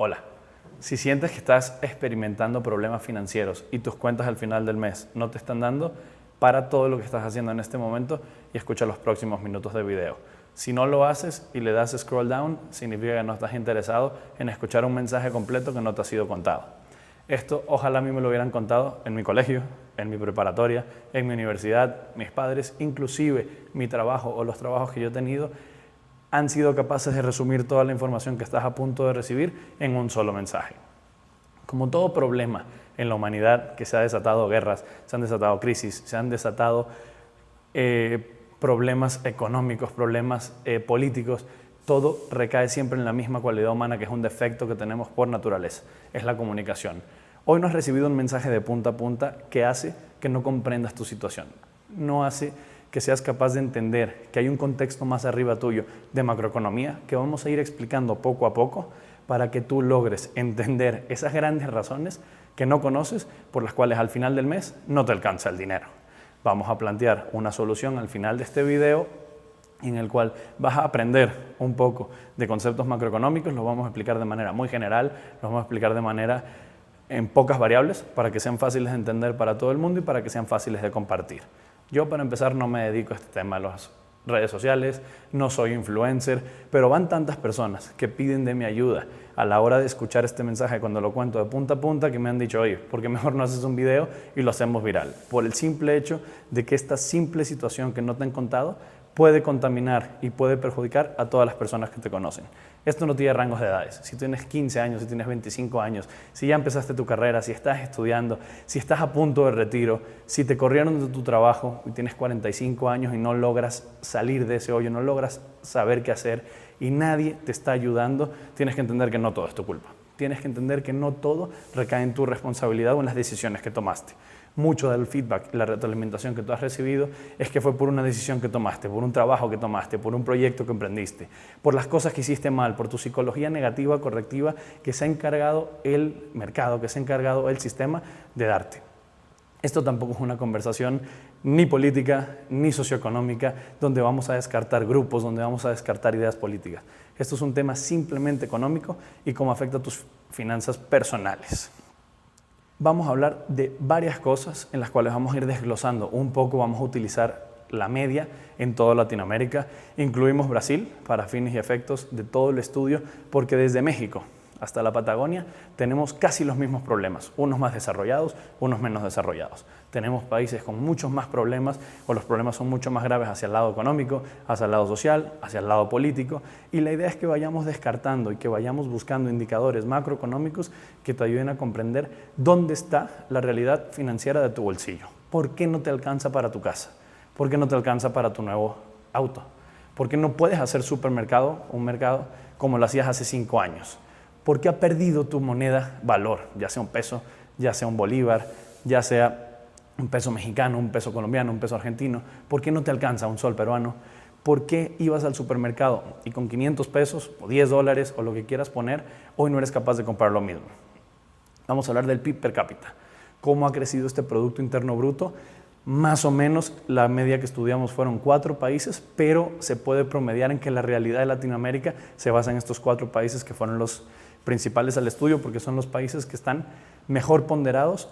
Hola, si sientes que estás experimentando problemas financieros y tus cuentas al final del mes no te están dando, para todo lo que estás haciendo en este momento y escucha los próximos minutos de video. Si no lo haces y le das scroll down, significa que no estás interesado en escuchar un mensaje completo que no te ha sido contado. Esto ojalá a mí me lo hubieran contado en mi colegio, en mi preparatoria, en mi universidad, mis padres, inclusive mi trabajo o los trabajos que yo he tenido han sido capaces de resumir toda la información que estás a punto de recibir en un solo mensaje. Como todo problema en la humanidad que se ha desatado guerras, se han desatado crisis, se han desatado problemas económicos, problemas políticos, todo recae siempre en la misma cualidad humana que es un defecto que tenemos por naturaleza, es la comunicación. Hoy no has recibido un mensaje de punta a punta que hace que no comprendas tu situación, no hace que seas capaz de entender que hay un contexto más arriba tuyo de macroeconomía que vamos a ir explicando poco a poco para que tú logres entender esas grandes razones que no conoces por las cuales al final del mes no te alcanza el dinero. Vamos a plantear una solución al final de este video en el cual vas a aprender un poco de conceptos macroeconómicos, los vamos a explicar de manera muy general, los vamos a explicar de manera en pocas variables para que sean fáciles de entender para todo el mundo y para que sean fáciles de compartir. Yo, para empezar, no me dedico a este tema de las redes sociales, no soy influencer, pero van tantas personas que piden de mi ayuda a la hora de escuchar este mensaje cuando lo cuento de punta a punta que me han dicho, oye, ¿por qué mejor no haces un video y lo hacemos viral? Por el simple hecho de que esta simple situación que no te han contado puede contaminar y puede perjudicar a todas las personas que te conocen. Esto no tiene rangos de edades. Si tienes 15 años, si tienes 25 años, si ya empezaste tu carrera, si estás estudiando, si estás a punto de retiro, si te corrieron de tu trabajo y tienes 45 años y no logras salir de ese hoyo, no logras saber qué hacer y nadie te está ayudando, tienes que entender que no todo es tu culpa. Tienes que entender que no todo recae en tu responsabilidad o en las decisiones que tomaste. Mucho del feedback, la retroalimentación que tú has recibido es que fue por una decisión que tomaste, por un trabajo que tomaste, por un proyecto que emprendiste, por las cosas que hiciste mal, por tu psicología negativa, correctiva, que se ha encargado el mercado, que se ha encargado el sistema de darte. Esto tampoco es una conversación ni política ni socioeconómica donde vamos a descartar grupos, donde vamos a descartar ideas políticas. Esto es un tema simplemente económico y cómo afecta a tus finanzas personales. Vamos a hablar de varias cosas en las cuales vamos a ir desglosando un poco, vamos a utilizar la media en toda Latinoamérica. Incluimos Brasil para fines y efectos de todo el estudio, porque desde México hasta la Patagonia tenemos casi los mismos problemas, unos más desarrollados, unos menos desarrollados. Tenemos países con muchos más problemas o los problemas son mucho más graves hacia el lado económico, hacia el lado social, hacia el lado político y la idea es que vayamos descartando y que vayamos buscando indicadores macroeconómicos que te ayuden a comprender dónde está la realidad financiera de tu bolsillo. ¿Por qué no te alcanza para tu casa? ¿Por qué no te alcanza para tu nuevo auto? ¿Por qué no puedes hacer supermercado, un mercado como lo hacías hace 5 años? ¿Por qué ha perdido tu moneda valor? Ya sea un peso, ya sea un bolívar, ya sea un peso mexicano, un peso colombiano, un peso argentino. ¿Por qué no te alcanza un sol peruano? ¿Por qué ibas al supermercado y con 500 pesos o 10 dólares o lo que quieras poner, hoy no eres capaz de comprar lo mismo? Vamos a hablar del PIB per cápita. ¿Cómo ha crecido este Producto Interno Bruto? Más o menos la media que estudiamos fueron 4 países, pero se puede promediar en que la realidad de Latinoamérica se basa en estos 4 países que fueron los principales al estudio porque son los países que están mejor ponderados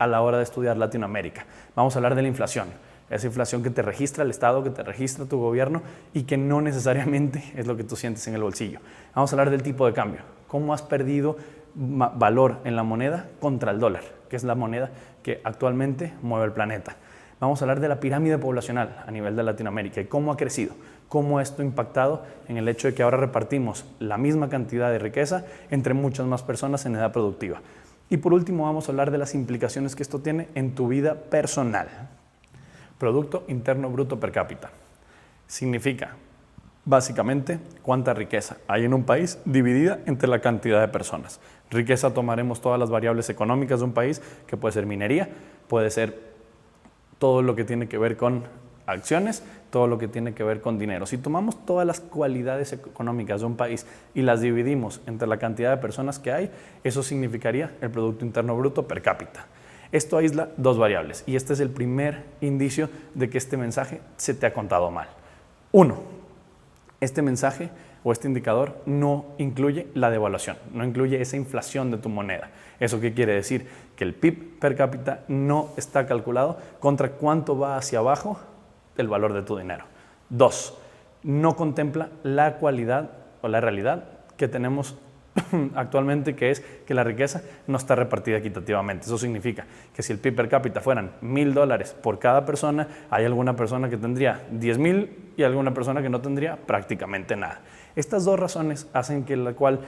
a la hora de estudiar Latinoamérica. Vamos a hablar de la inflación, esa inflación que te registra el Estado, que te registra tu gobierno y que no necesariamente es lo que tú sientes en el bolsillo. Vamos a hablar del tipo de cambio, cómo has perdido valor en la moneda contra el dólar, que es la moneda que actualmente mueve el planeta. Vamos a hablar de la pirámide poblacional a nivel de Latinoamérica y cómo ha crecido, cómo esto ha impactado en el hecho de que ahora repartimos la misma cantidad de riqueza entre muchas más personas en edad productiva. Y por último vamos a hablar de las implicaciones que esto tiene en tu vida personal. Producto Interno Bruto per cápita. Significa, básicamente, cuánta riqueza hay en un país dividida entre la cantidad de personas. Riqueza tomaremos todas las variables económicas de un país, que puede ser minería, puede ser todo lo que tiene que ver con acciones, todo lo que tiene que ver con dinero. Si tomamos todas las cualidades económicas de un país y las dividimos entre la cantidad de personas que hay, eso significaría el Producto Interno Bruto per cápita. Esto aísla 2 variables y este es el primer indicio de que este mensaje se te ha contado mal. 1. Este mensaje o este indicador no incluye la devaluación, no incluye esa inflación de tu moneda. ¿Eso qué quiere decir? Que el PIB per cápita no está calculado contra cuánto va hacia abajo el valor de tu dinero. 2, no contempla la cualidad o la realidad que tenemos actualmente, que es que la riqueza no está repartida equitativamente. Eso significa que si el PIB per cápita fueran $1,000 por cada persona, hay alguna persona que tendría 10,000 y alguna persona que no tendría prácticamente nada. Estas dos razones hacen que la cual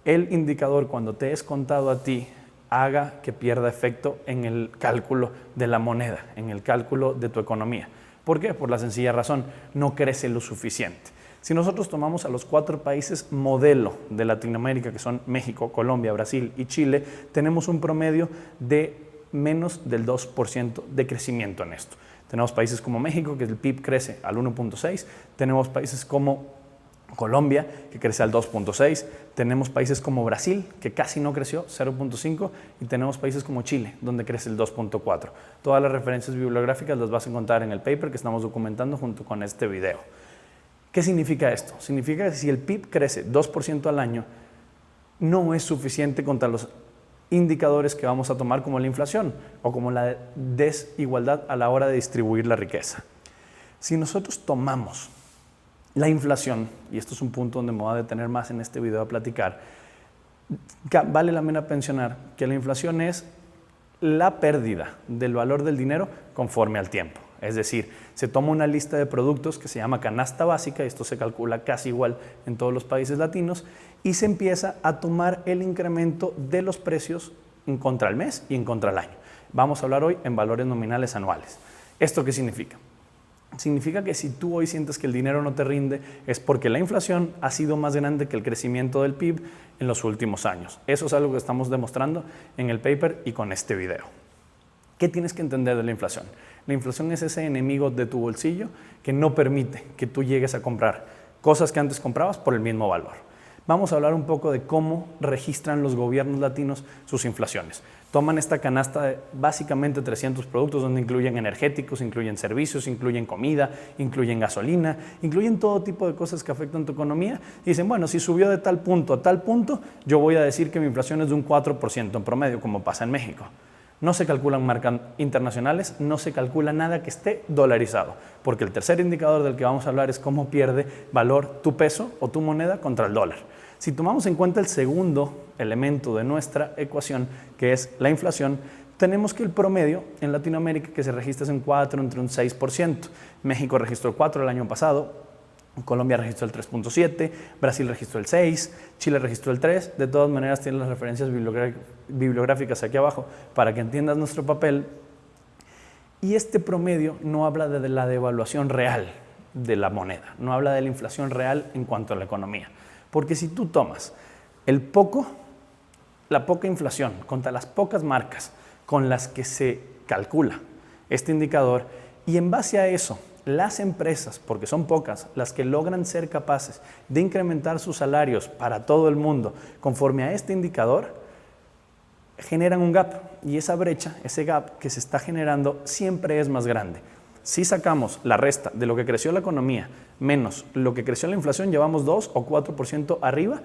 el indicador, cuando te es contado a ti, haga que pierda efecto en el cálculo de la moneda, en el cálculo de tu economía. ¿Por qué? Por la sencilla razón, no crece lo suficiente. Si nosotros tomamos a los 4 países modelo de Latinoamérica, que son México, Colombia, Brasil y Chile, tenemos un promedio de menos del 2% de crecimiento en esto. Tenemos países como México, que el PIB crece al 1.6, tenemos países como Colombia, que crece al 2.6, tenemos países como Brasil, que casi no creció, 0.5, y tenemos países como Chile, donde crece el 2.4. Todas las referencias bibliográficas las vas a encontrar en el paper que estamos documentando junto con este video. ¿Qué significa esto? Significa que si el PIB crece 2% al año, no es suficiente contra los indicadores que vamos a tomar como la inflación o como la desigualdad a la hora de distribuir la riqueza. Si nosotros tomamos la inflación, y esto es un punto donde me voy a detener más en este video a platicar, vale la pena mencionar que la inflación es la pérdida del valor del dinero conforme al tiempo. Es decir, se toma una lista de productos que se llama canasta básica, esto se calcula casi igual en todos los países latinos, y se empieza a tomar el incremento de los precios en contra el mes y en contra el año. Vamos a hablar hoy en valores nominales anuales. ¿Esto qué significa? Significa que si tú hoy sientes que el dinero no te rinde, es porque la inflación ha sido más grande que el crecimiento del PIB en los últimos años. Eso es algo que estamos demostrando en el paper y con este video. ¿Qué tienes que entender de la inflación? La inflación es ese enemigo de tu bolsillo que no permite que tú llegues a comprar cosas que antes comprabas por el mismo valor. Vamos a hablar un poco de cómo registran los gobiernos latinos sus inflaciones. Toman esta canasta de básicamente 300 productos donde incluyen energéticos, incluyen servicios, incluyen comida, incluyen gasolina, incluyen todo tipo de cosas que afectan tu economía. Y dicen, bueno, si subió de tal punto a tal punto, yo voy a decir que mi inflación es de un 4% en promedio, como pasa en México. No se calculan marcas internacionales, no se calcula nada que esté dolarizado, porque el tercer indicador del que vamos a hablar es cómo pierde valor tu peso o tu moneda contra el dólar. Si tomamos en cuenta el segundo elemento de nuestra ecuación, que es la inflación, tenemos que el promedio en Latinoamérica que se registra es en 4, entre un 6%. México registró el 4 el año pasado, Colombia registró el 3.7, Brasil registró el 6, Chile registró el 3. De todas maneras, tienen las referencias bibliográficas aquí abajo para que entiendas nuestro papel. Y este promedio no habla de la devaluación real de la moneda, no habla de la inflación real en cuanto a la economía. Porque si tú tomas la poca inflación contra las pocas marcas con las que se calcula este indicador, y en base a eso, las empresas, porque son pocas, las que logran ser capaces de incrementar sus salarios para todo el mundo conforme a este indicador, generan un gap, y esa brecha, ese gap que se está generando siempre es más grande. Si sacamos la resta de lo que creció la economía menos lo que creció la inflación, llevamos 2 o 4% arriba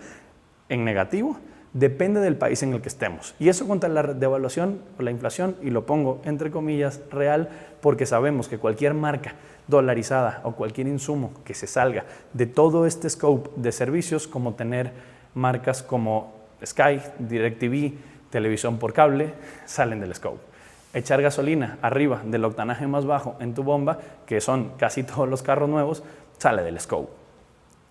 en negativo, depende del país en el que estemos. Y eso contra la devaluación o la inflación, y lo pongo entre comillas, real, porque sabemos que cualquier marca dolarizada o cualquier insumo que se salga de todo este scope de servicios, como tener marcas como Sky, DirecTV, televisión por cable, salen del scope. Echar gasolina arriba del octanaje más bajo en tu bomba, que son casi todos los carros nuevos, sale del scope.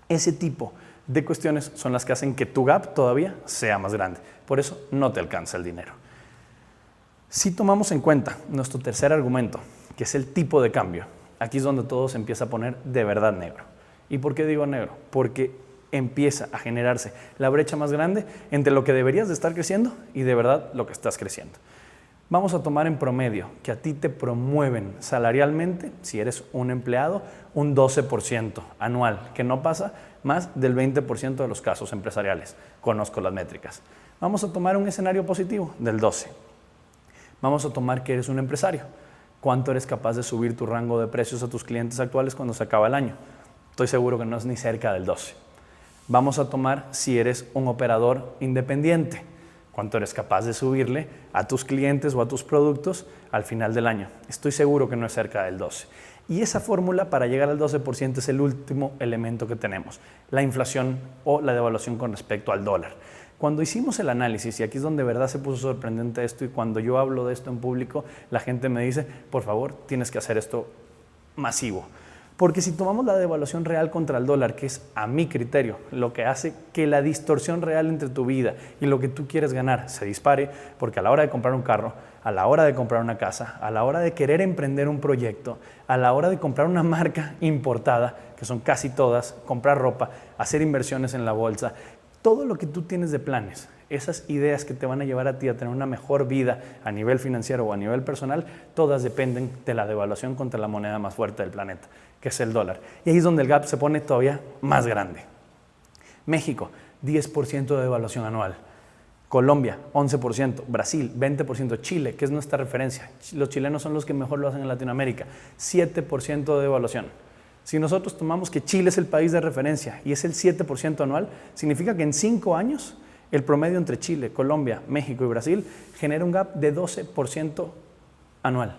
Ese tipo de cuestiones son las que hacen que tu gap todavía sea más grande. Por eso no te alcanza el dinero. Si tomamos en cuenta nuestro tercer argumento, que es el tipo de cambio, aquí es donde todo se empieza a poner de verdad negro. ¿Y por qué digo negro? Porque empieza a generarse la brecha más grande entre lo que deberías de estar creciendo y de verdad lo que estás creciendo. Vamos a tomar en promedio que a ti te promueven salarialmente, si eres un empleado, un 12% anual, que no pasa más del 20% de los casos empresariales. Conozco las métricas. Vamos a tomar un escenario positivo del 12%. Vamos a tomar que eres un empresario. ¿Cuánto eres capaz de subir tu rango de precios a tus clientes actuales cuando se acaba el año? Estoy seguro que no es ni cerca del 12%. Vamos a tomar si eres un operador independiente, cuánto eres capaz de subirle a tus clientes o a tus productos al final del año. Estoy seguro que no es cerca del 12%. Y esa fórmula para llegar al 12% es el último elemento que tenemos, la inflación o la devaluación con respecto al dólar. Cuando hicimos el análisis, y aquí es donde de verdad se puso sorprendente esto, y cuando yo hablo de esto en público, la gente me dice, por favor, tienes que hacer esto masivo. Porque si tomamos la devaluación real contra el dólar, que es a mi criterio lo que hace que la distorsión real entre tu vida y lo que tú quieres ganar se dispare, porque a la hora de comprar un carro, a la hora de comprar una casa, a la hora de querer emprender un proyecto, a la hora de comprar una marca importada, que son casi todas, comprar ropa, hacer inversiones en la bolsa, todo lo que tú tienes de planes, esas ideas que te van a llevar a ti a tener una mejor vida a nivel financiero o a nivel personal, todas dependen de la devaluación contra la moneda más fuerte del planeta, que es el dólar. Y ahí es donde el gap se pone todavía más grande. México, 10% de devaluación anual. Colombia, 11%. Brasil, 20%. Chile, que es nuestra referencia. Los chilenos son los que mejor lo hacen en Latinoamérica. 7% de devaluación. Si nosotros tomamos que Chile es el país de referencia y es el 7% anual, significa que en 5 años el promedio entre Chile, Colombia, México y Brasil genera un gap de 12% anual.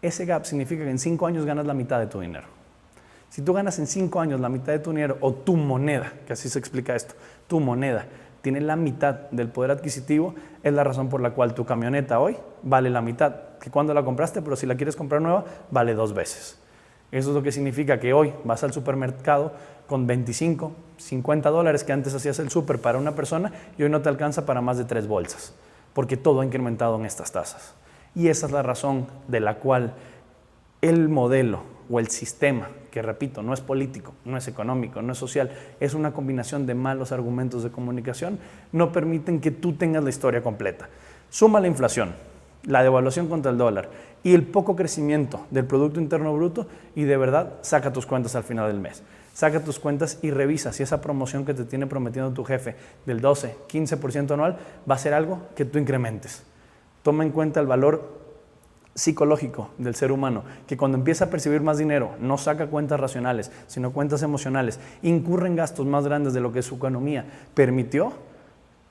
Ese gap significa que en 5 años ganas la mitad de tu dinero. Si tú ganas en 5 años la mitad de tu dinero, o tu moneda, que así se explica esto, tu moneda tiene la mitad del poder adquisitivo, es la razón por la cual tu camioneta hoy vale la mitad que cuando la compraste, pero si la quieres comprar nueva, vale 2 veces. Eso es lo que significa que hoy vas al supermercado con 25, 50 dólares que antes hacías el súper para una persona y hoy no te alcanza para más de 3 bolsas, porque todo ha incrementado en estas tasas. Y esa es la razón de la cual el modelo o el sistema, que repito, no es político, no es económico, no es social, es una combinación de malos argumentos de comunicación, no permiten que tú tengas la historia completa. Suma la inflación, la devaluación contra el dólar y el poco crecimiento del Producto Interno Bruto y de verdad saca tus cuentas al final del mes. Saca tus cuentas y revisa si esa promoción que te tiene prometiendo tu jefe del 12, 15% anual va a ser algo que tú incrementes. Toma en cuenta el valor psicológico del ser humano, que cuando empieza a percibir más dinero, no saca cuentas racionales, sino cuentas emocionales, incurre en gastos más grandes de lo que su economía permitió,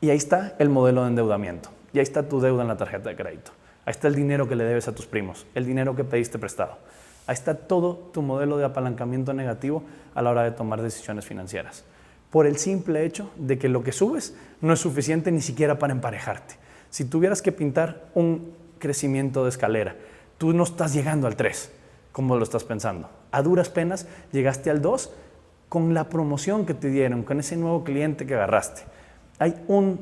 y ahí está el modelo de endeudamiento, y ahí está tu deuda en la tarjeta de crédito, ahí está el dinero que le debes a tus primos, el dinero que pediste prestado, ahí está todo tu modelo de apalancamiento negativo a la hora de tomar decisiones financieras, por el simple hecho de que lo que subes no es suficiente ni siquiera para emparejarte. Si tuvieras que pintar un crecimiento de escalera, tú no estás llegando al 3, como lo estás pensando. A duras penas llegaste al 2 con la promoción que te dieron, con ese nuevo cliente que agarraste. Hay un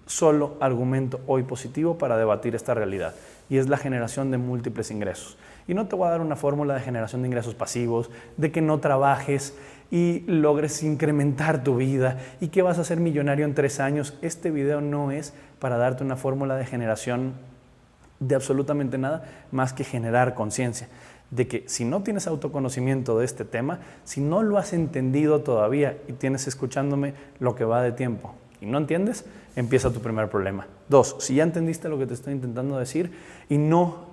solo argumento hoy positivo para debatir esta realidad y es la generación de múltiples ingresos. Y no te voy a dar una fórmula de generación de ingresos pasivos, de que no trabajes y logres incrementar tu vida y que vas a ser millonario en 3 años. Este video no es para darte una fórmula de generación de absolutamente nada más que generar conciencia de que si no tienes autoconocimiento de este tema, si no lo has entendido todavía y tienes escuchándome lo que va de tiempo y no entiendes, empieza tu primer problema. 2, si ya entendiste lo que te estoy intentando decir y no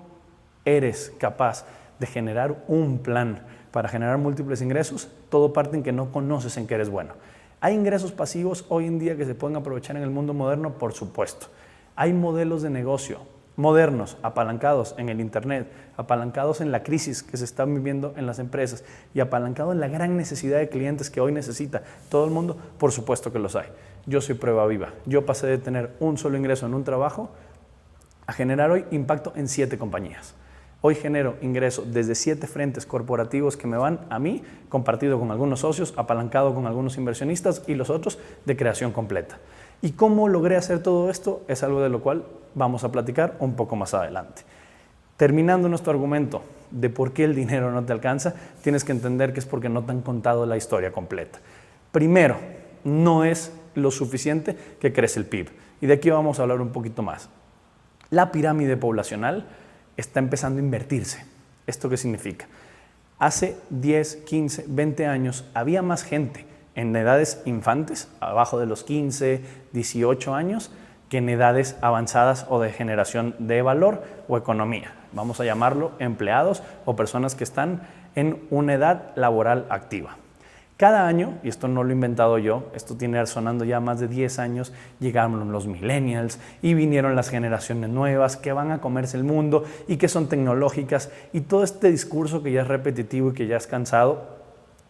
eres capaz de generar un plan para generar múltiples ingresos, todo parte en que no conoces en qué eres bueno. ¿Hay ingresos pasivos hoy en día que se pueden aprovechar en el mundo moderno? Por supuesto. Hay modelos de negocio modernos, apalancados en el internet, apalancados en la crisis que se está viviendo en las empresas y apalancado en la gran necesidad de clientes que hoy necesita todo el mundo, por supuesto que los hay. Yo soy prueba viva. Yo pasé de tener un solo ingreso en un trabajo a generar hoy impacto en 7 compañías. Hoy genero ingreso desde 7 frentes corporativos que me van a mí, compartido con algunos socios, apalancado con algunos inversionistas y los otros de creación completa. ¿Y cómo logré hacer todo esto? Es algo de lo cual vamos a platicar un poco más adelante. Terminando nuestro argumento de por qué el dinero no te alcanza, tienes que entender que es porque no te han contado la historia completa. Primero, no es lo suficiente que crece el PIB. Y de aquí vamos a hablar un poquito más. La pirámide poblacional está empezando a invertirse. ¿Esto qué significa? Hace 10, 15, 20 años había más gente en edades infantes, abajo de los 15, 18 años, que en edades avanzadas o de generación de valor o economía. Vamos a llamarlo empleados o personas que están en una edad laboral activa. Cada año, y esto no lo he inventado yo, esto tiene sonando ya más de 10 años, llegaron los millennials y vinieron las generaciones nuevas que van a comerse el mundo y que son tecnológicas, y todo este discurso que ya es repetitivo y que ya es cansado,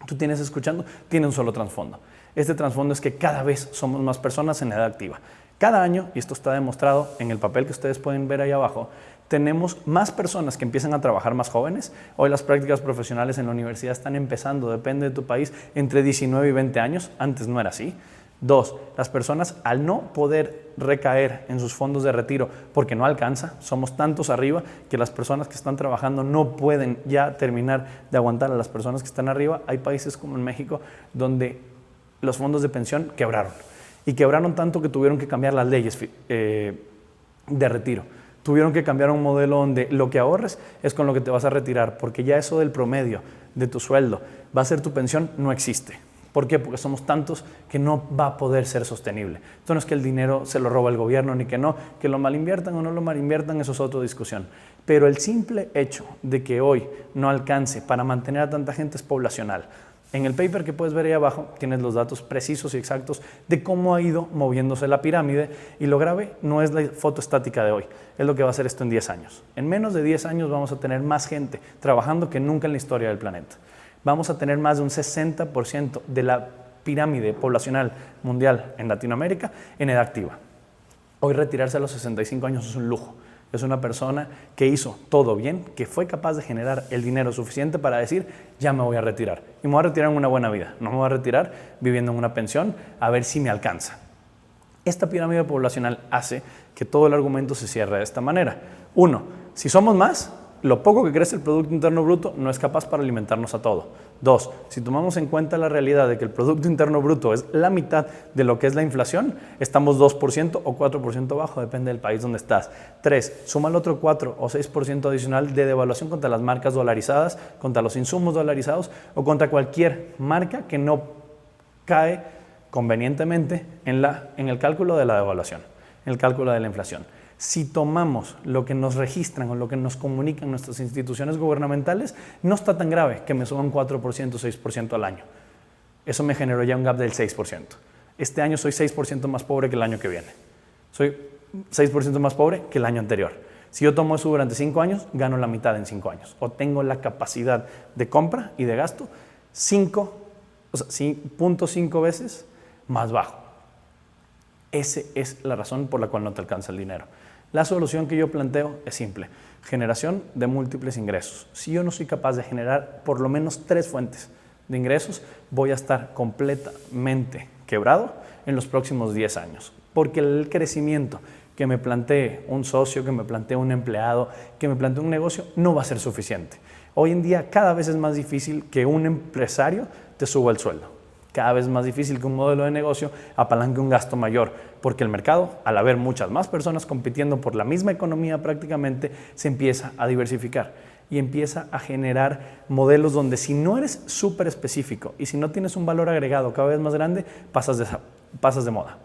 tú tienes escuchando, tiene un solo trasfondo. Este trasfondo es que cada vez somos más personas en edad activa. Cada año, y esto está demostrado en el papel que ustedes pueden ver ahí abajo, tenemos más personas que empiezan a trabajar más jóvenes. Hoy las prácticas profesionales en la universidad están empezando, depende de tu país, entre 19 y 20 años. Antes no era así. 2, las personas al no poder recaer en sus fondos de retiro porque no alcanza, somos tantos arriba que las personas que están trabajando no pueden ya terminar de aguantar a las personas que están arriba. Hay países como en México donde los fondos de pensión quebraron. Y quebraron tanto que tuvieron que cambiar las leyes de retiro. Tuvieron que cambiar un modelo donde lo que ahorres es con lo que te vas a retirar, porque ya eso del promedio de tu sueldo va a ser tu pensión, no existe. ¿Por qué? Porque somos tantos que no va a poder ser sostenible. Esto no es que el dinero se lo roba el gobierno, ni que no, que lo malinviertan o no lo malinviertan, eso es otra discusión. Pero el simple hecho de que hoy no alcance para mantener a tanta gente es poblacional. En el paper que puedes ver ahí abajo tienes los datos precisos y exactos de cómo ha ido moviéndose la pirámide, y lo grave no es la foto estática de hoy, es lo que va a hacer esto en 10 años. En menos de 10 años vamos a tener más gente trabajando que nunca en la historia del planeta. Vamos a tener más de un 60% de la pirámide poblacional mundial en Latinoamérica en edad activa. Hoy retirarse a los 65 años es un lujo. Es una persona que hizo todo bien, que fue capaz de generar el dinero suficiente para decir, ya me voy a retirar. Y me voy a retirar en una buena vida. No me voy a retirar viviendo en una pensión a ver si me alcanza. Esta pirámide poblacional hace que todo el argumento se cierre de esta manera. 1, si somos más, lo poco que crece el Producto Interno Bruto no es capaz para alimentarnos a todo. 2, si tomamos en cuenta la realidad de que el Producto Interno Bruto es la mitad de lo que es la inflación, estamos 2% o 4% bajo, depende del país donde estás. 3, suma el otro 4 o 6% adicional de devaluación contra las marcas dolarizadas, contra los insumos dolarizados o contra cualquier marca que no cae convenientemente en el cálculo de la devaluación, en el cálculo de la inflación. Si tomamos lo que nos registran o lo que nos comunican nuestras instituciones gubernamentales, no está tan grave que me suban 4%, 6% al año. Eso me generó ya un gap del 6%. Este año soy 6% más pobre que el año que viene. Soy 6% más pobre que el año anterior. Si yo tomo eso durante 5 años, gano la mitad en 5 años. O tengo la capacidad de compra y de gasto 0.5 veces más bajo. Esa es la razón por la cual no te alcanza el dinero. La solución que yo planteo es simple: generación de múltiples ingresos. Si yo no soy capaz de generar por lo menos 3 fuentes de ingresos, voy a estar completamente quebrado en los próximos 10 años. Porque el crecimiento que me plantee un socio, que me plantee un empleado, que me plantee un negocio, no va a ser suficiente. Hoy en día cada vez es más difícil que un empresario te suba el sueldo. Cada vez es más difícil que un modelo de negocio apalanque un gasto mayor, porque el mercado, al haber muchas más personas compitiendo por la misma economía prácticamente, se empieza a diversificar y empieza a generar modelos donde si no eres súper específico y si no tienes un valor agregado cada vez más grande, pasas de moda.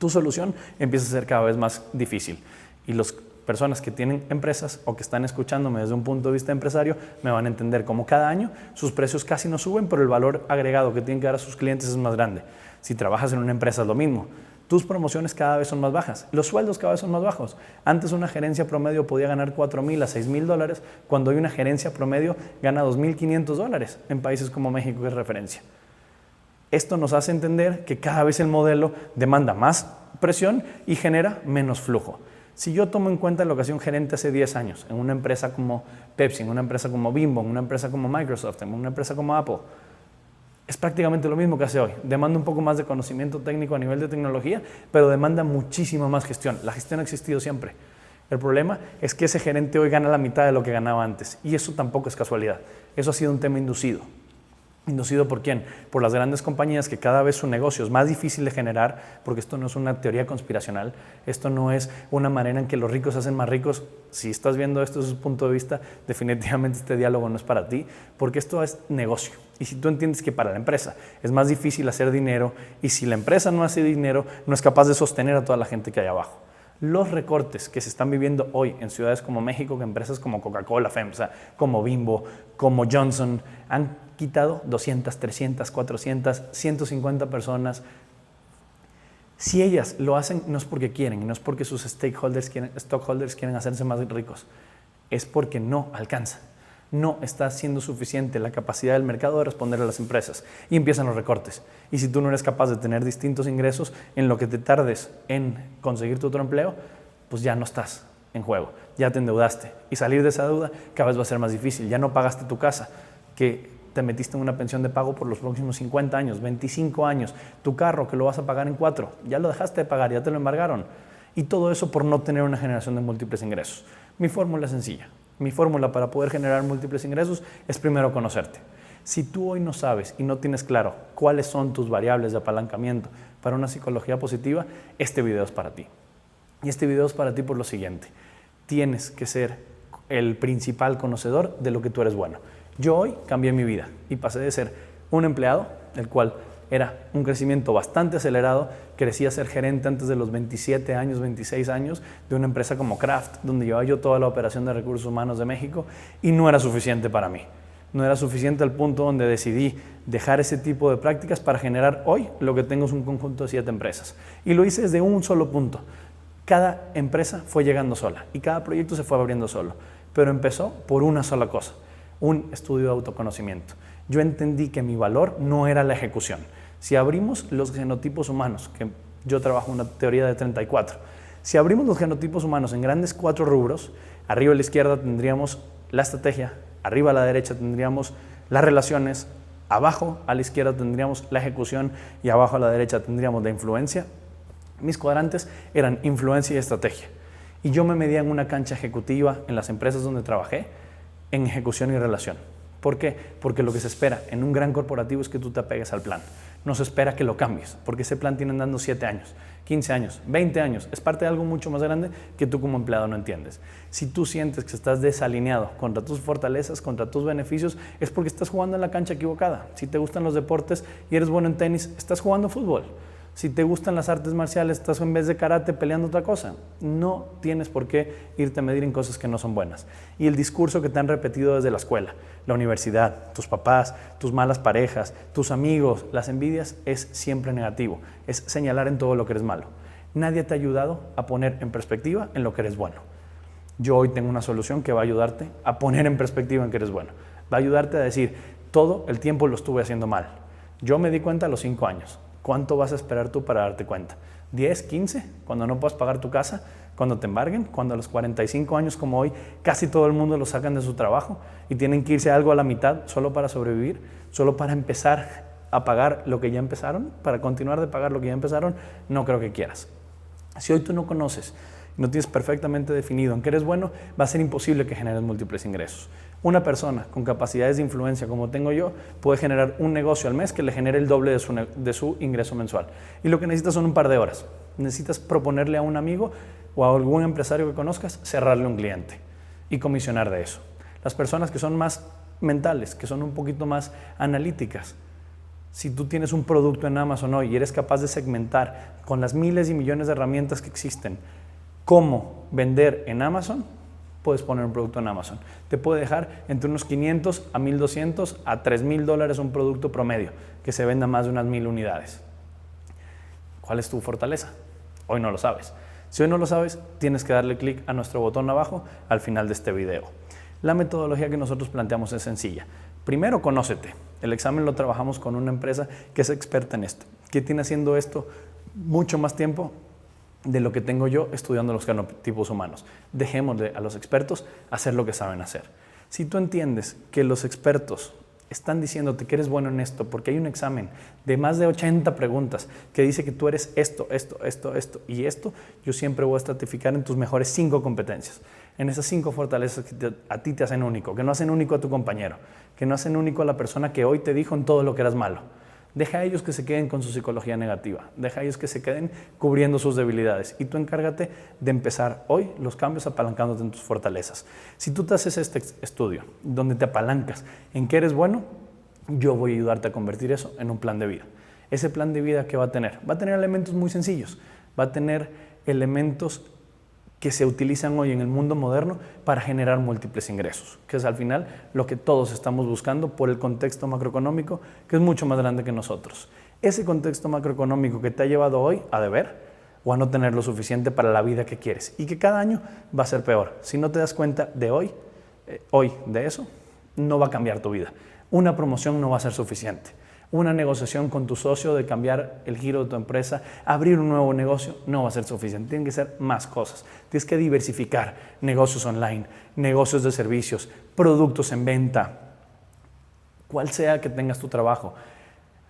Tu solución empieza a ser cada vez más difícil, y las personas que tienen empresas o que están escuchándome desde un punto de vista empresario me van a entender cómo cada año sus precios casi no suben, pero el valor agregado que tienen que dar a sus clientes es más grande. Si trabajas en una empresa es lo mismo. Tus promociones cada vez son más bajas, los sueldos cada vez son más bajos. Antes una gerencia promedio podía ganar $4,000 a $6,000, cuando hoy una gerencia promedio gana $2,500 en países como México, que es referencia. Esto nos hace entender que cada vez el modelo demanda más presión y genera menos flujo. Si yo tomo en cuenta lo que hacía un gerente hace 10 años en una empresa como Pepsi, en una empresa como Bimbo, en una empresa como Microsoft, en una empresa como Apple, es prácticamente lo mismo que hace hoy. Demanda un poco más de conocimiento técnico a nivel de tecnología, pero demanda muchísima más gestión. La gestión ha existido siempre. El problema es que ese gerente hoy gana la mitad de lo que ganaba antes, y eso tampoco es casualidad. Eso ha sido un tema inducido. ¿Inducido por quién? Por las grandes compañías, que cada vez su negocio es más difícil de generar, porque esto no es una teoría conspiracional, esto no es una manera en que los ricos se hacen más ricos. Si estás viendo esto desde su punto de vista, definitivamente este diálogo no es para ti, porque esto es negocio. Y si tú entiendes que para la empresa es más difícil hacer dinero, y si la empresa no hace dinero, no es capaz de sostener a toda la gente que hay abajo. Los recortes que se están viviendo hoy en ciudades como México, que empresas como Coca-Cola, FEMSA, como Bimbo, como Johnson, han quitado 200, 300, 400, 150 personas. Si ellas lo hacen, no es porque quieren, no es porque sus stockholders quieren hacerse más ricos, es porque no alcanza. No está siendo suficiente la capacidad del mercado de responder a las empresas y empiezan los recortes. Y si tú no eres capaz de tener distintos ingresos en lo que te tardes en conseguir tu otro empleo, pues ya no estás en juego, ya te endeudaste y salir de esa deuda cada vez va a ser más difícil. Ya no pagaste tu casa, que te metiste en una pensión de pago por los próximos 50 años, 25 años, tu carro que lo vas a pagar en 4, ya lo dejaste de pagar, ya te lo embargaron. Y todo eso por no tener una generación de múltiples ingresos. Mi fórmula es sencilla. Mi fórmula para poder generar múltiples ingresos es primero conocerte. Si tú hoy no sabes y no tienes claro cuáles son tus variables de apalancamiento para una psicología positiva, este video es para ti. Y este video es para ti por lo siguiente. Tienes que ser el principal conocedor de lo que tú eres bueno. Yo hoy cambié mi vida y pasé de ser un empleado, el cual era un crecimiento bastante acelerado, crecí a ser gerente antes de los 27 años, 26 años de una empresa como Kraft, donde llevaba yo toda la operación de recursos humanos de México y no era suficiente para mí. No era suficiente al punto donde decidí dejar ese tipo de prácticas para generar hoy lo que tengo es un conjunto de 7 empresas. Y lo hice desde un solo punto. Cada empresa fue llegando sola y cada proyecto se fue abriendo solo, pero empezó por una sola cosa, un estudio de autoconocimiento. Yo entendí que mi valor no era la ejecución. Si abrimos los genotipos humanos, que yo trabajo una teoría de 34, si abrimos los genotipos humanos en grandes 4 rubros, arriba a la izquierda tendríamos la estrategia, arriba a la derecha tendríamos las relaciones, abajo a la izquierda tendríamos la ejecución y abajo a la derecha tendríamos la influencia. Mis cuadrantes eran influencia y estrategia. Y yo me medía en una cancha ejecutiva en las empresas donde trabajé, en ejecución y relación. ¿Por qué? Porque lo que se espera en un gran corporativo es que tú te apegues al plan. No se espera que lo cambies, porque ese plan tiene andando 7 años, 15 años, 20 años. Es parte de algo mucho más grande que tú como empleado no entiendes. Si tú sientes que estás desalineado contra tus fortalezas, contra tus beneficios, es porque estás jugando en la cancha equivocada. Si te gustan los deportes y eres bueno en tenis, estás jugando fútbol. Si te gustan las artes marciales, estás en vez de karate peleando otra cosa. No tienes por qué irte a medir en cosas que no son buenas. Y el discurso que te han repetido desde la escuela, la universidad, tus papás, tus malas parejas, tus amigos, las envidias, es siempre negativo. Es señalar en todo lo que eres malo. Nadie te ha ayudado a poner en perspectiva en lo que eres bueno. Yo hoy tengo una solución que va a ayudarte a poner en perspectiva en que eres bueno. Va a ayudarte a decir, todo el tiempo lo estuve haciendo mal. Yo me di cuenta a los 5 años. ¿Cuánto vas a esperar tú para darte cuenta? ¿10, 15? Cuando no puedas pagar tu casa, cuando te embarguen, cuando a los 45 años como hoy casi todo el mundo lo sacan de su trabajo y tienen que irse algo a la mitad solo para sobrevivir, solo para empezar a pagar lo que ya empezaron, para continuar de pagar lo que ya empezaron, no creo que quieras. Si hoy tú no conoces, no tienes perfectamente definido en qué eres bueno, va a ser imposible que generes múltiples ingresos. Una persona con capacidades de influencia como tengo yo puede generar un negocio al mes que le genere el doble de su ingreso mensual. Y lo que necesitas son un par de horas. Necesitas proponerle a un amigo o a algún empresario que conozcas cerrarle un cliente y comisionar de eso. Las personas que son más mentales, que son un poquito más analíticas, si tú tienes un producto en Amazon hoy y eres capaz de segmentar con las miles y millones de herramientas que existen cómo vender en Amazon, puedes poner un producto en Amazon. Te puede dejar entre unos 500 a 1,200 a $3,000 un producto promedio que se venda más de unas 1,000 unidades. ¿Cuál es tu fortaleza? Hoy no lo sabes. Si hoy no lo sabes, tienes que darle clic a nuestro botón abajo al final de este video. La metodología que nosotros planteamos es sencilla. Primero, conócete. El examen lo trabajamos con una empresa que es experta en esto, que tiene haciendo esto mucho más tiempo de lo que tengo yo estudiando los genotipos humanos. Dejémosle a los expertos hacer lo que saben hacer. Si tú entiendes que los expertos están diciéndote que eres bueno en esto porque hay un examen de más de 80 preguntas que dice que tú eres esto y esto, yo siempre voy a estratificar en tus mejores 5 competencias, en esas 5 fortalezas que a ti te hacen único, que no hacen único a tu compañero, que no hacen único a la persona que hoy te dijo en todo lo que eras malo. Deja a ellos que se queden con su psicología negativa, deja a ellos que se queden cubriendo sus debilidades y tú encárgate de empezar hoy los cambios apalancándote en tus fortalezas. Si tú te haces este estudio donde te apalancas en qué eres bueno, yo voy a ayudarte a convertir eso en un plan de vida. Ese plan de vida, ¿qué va a tener? Va a tener elementos muy sencillos, va a tener elementos que se utilizan hoy en el mundo moderno para generar múltiples ingresos, que es al final lo que todos estamos buscando por el contexto macroeconómico, que es mucho más grande que nosotros. Ese contexto macroeconómico que te ha llevado hoy a deber o a no tener lo suficiente para la vida que quieres y que cada año va a ser peor. Si no te das cuenta de hoy de eso, no va a cambiar tu vida. Una promoción no va a ser suficiente. Una negociación con tu socio de cambiar el giro de tu empresa, abrir un nuevo negocio, no va a ser suficiente. Tienen que ser más cosas. Tienes que diversificar negocios online, negocios de servicios, productos en venta, cual sea que tengas tu trabajo.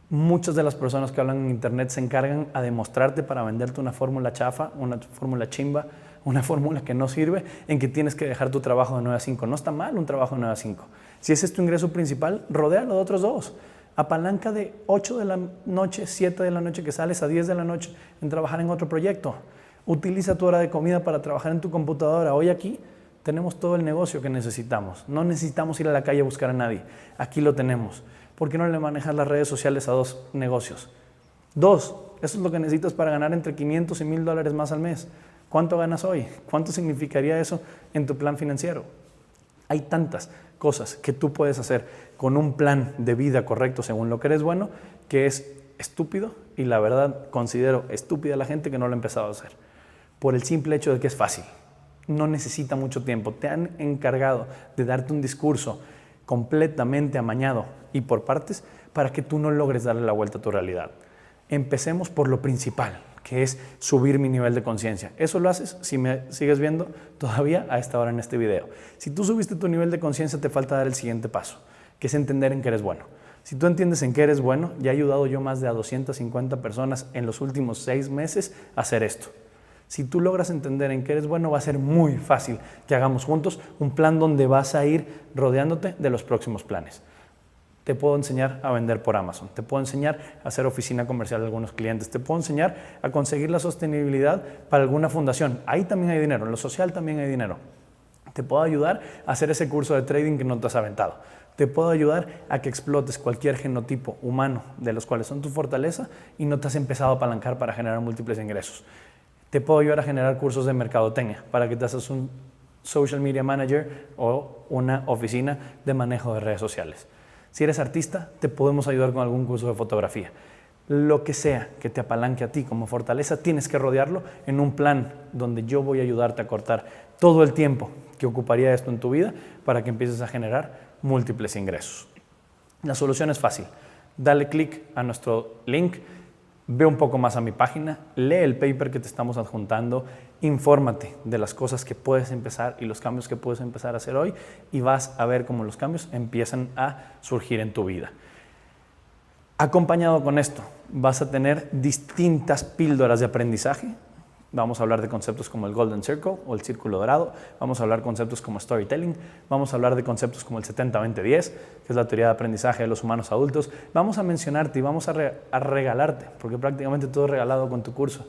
Muchas de las personas que hablan en internet se encargan a demostrarte para venderte una fórmula chafa, una fórmula chimba, una fórmula que no sirve, en que tienes que dejar tu trabajo de 9 a 5. No está mal un trabajo de 9 a 5. Si ese es tu ingreso principal, rodéalo de otros 2. Apalanca de 8 de la noche, 7 de la noche que sales a 10 de la noche en trabajar en otro proyecto. Utiliza tu hora de comida para trabajar en tu computadora. Hoy aquí tenemos todo el negocio que necesitamos. No necesitamos ir a la calle a buscar a nadie. Aquí lo tenemos. ¿Por qué no le manejas las redes sociales a 2 negocios? 2, eso es lo que necesitas para ganar entre 500 y $1,000 más al mes. ¿Cuánto ganas hoy? ¿Cuánto significaría eso en tu plan financiero? Hay tantas cosas que tú puedes hacer con un plan de vida correcto según lo que eres bueno, que es estúpido y la verdad considero estúpida la gente que no lo ha empezado a hacer. Por el simple hecho de que es fácil. No necesita mucho tiempo. Te han encargado de darte un discurso completamente amañado y por partes para que tú no logres darle la vuelta a tu realidad. Empecemos por lo principal, que es subir mi nivel de conciencia. Eso lo haces si me sigues viendo todavía a esta hora en este video. Si tú subiste tu nivel de conciencia, te falta dar el siguiente paso, que es entender en qué eres bueno. Si tú entiendes en qué eres bueno, ya he ayudado yo más de a 250 personas en los últimos 6 meses a hacer esto. Si tú logras entender en qué eres bueno, va a ser muy fácil que hagamos juntos un plan donde vas a ir rodeándote de los próximos planes. Te puedo enseñar a vender por Amazon, te puedo enseñar a hacer oficina comercial de algunos clientes, te puedo enseñar a conseguir la sostenibilidad para alguna fundación. Ahí también hay dinero, en lo social también hay dinero. Te puedo ayudar a hacer ese curso de trading que no te has aventado. Te puedo ayudar a que explotes cualquier genotipo humano de los cuales son tu fortaleza y no te has empezado a apalancar para generar múltiples ingresos. Te puedo ayudar a generar cursos de mercadotecnia para que te hagas un social media manager o una oficina de manejo de redes sociales. Si eres artista, te podemos ayudar con algún curso de fotografía. Lo que sea que te apalanque a ti como fortaleza, tienes que rodearlo en un plan donde yo voy a ayudarte a cortar todo el tiempo que ocuparía esto en tu vida para que empieces a generar múltiples ingresos. La solución es fácil. Dale clic a nuestro link, ve un poco más a mi página, lee el paper que te estamos adjuntando, infórmate de las cosas que puedes empezar y los cambios que puedes empezar a hacer hoy y vas a ver cómo los cambios empiezan a surgir en tu vida. Acompañado con esto, vas a tener distintas píldoras de aprendizaje. Vamos a hablar de conceptos como el Golden Circle o el Círculo Dorado. Vamos a hablar de conceptos como Storytelling. Vamos a hablar de conceptos como el 70-20-10, que es la teoría de aprendizaje de los humanos adultos. Vamos a mencionarte y vamos a regalarte, porque prácticamente todo es regalado con tu curso,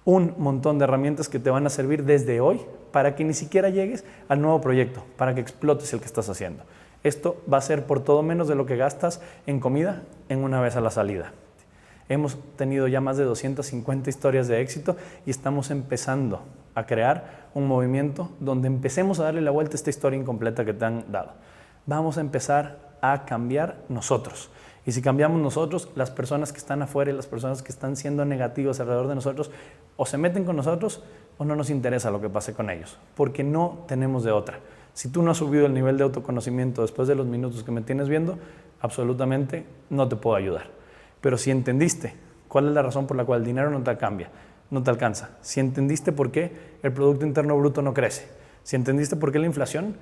un montón de herramientas que te van a servir desde hoy para que ni siquiera llegues al nuevo proyecto, para que explotes el que estás haciendo. Esto va a ser por todo menos de lo que gastas en comida en una vez a la salida. Hemos tenido ya más de 250 historias de éxito y estamos empezando a crear un movimiento donde empecemos a darle la vuelta a esta historia incompleta que te han dado. Vamos a empezar a cambiar nosotros. Y si cambiamos nosotros, las personas que están afuera y las personas que están siendo negativas alrededor de nosotros o se meten con nosotros o no nos interesa lo que pase con ellos, porque no tenemos de otra. Si tú no has subido el nivel de autoconocimiento después de los minutos que me tienes viendo, absolutamente no te puedo ayudar. Pero si entendiste cuál es la razón por la cual el dinero no te cambia, no te alcanza, si entendiste por qué el Producto Interno Bruto no crece, si entendiste por qué la inflación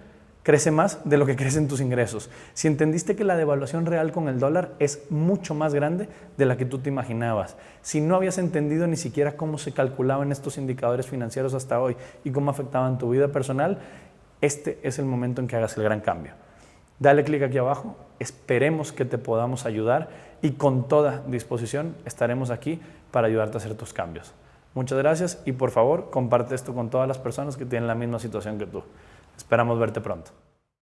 crece más de lo que crecen tus ingresos, si entendiste que la devaluación real con el dólar es mucho más grande de la que tú te imaginabas, si no habías entendido ni siquiera cómo se calculaban estos indicadores financieros hasta hoy y cómo afectaban tu vida personal, este es el momento en que hagas el gran cambio. Dale clic aquí abajo, esperemos que te podamos ayudar y con toda disposición estaremos aquí para ayudarte a hacer tus cambios. Muchas gracias y por favor comparte esto con todas las personas que tienen la misma situación que tú. Esperamos verte pronto.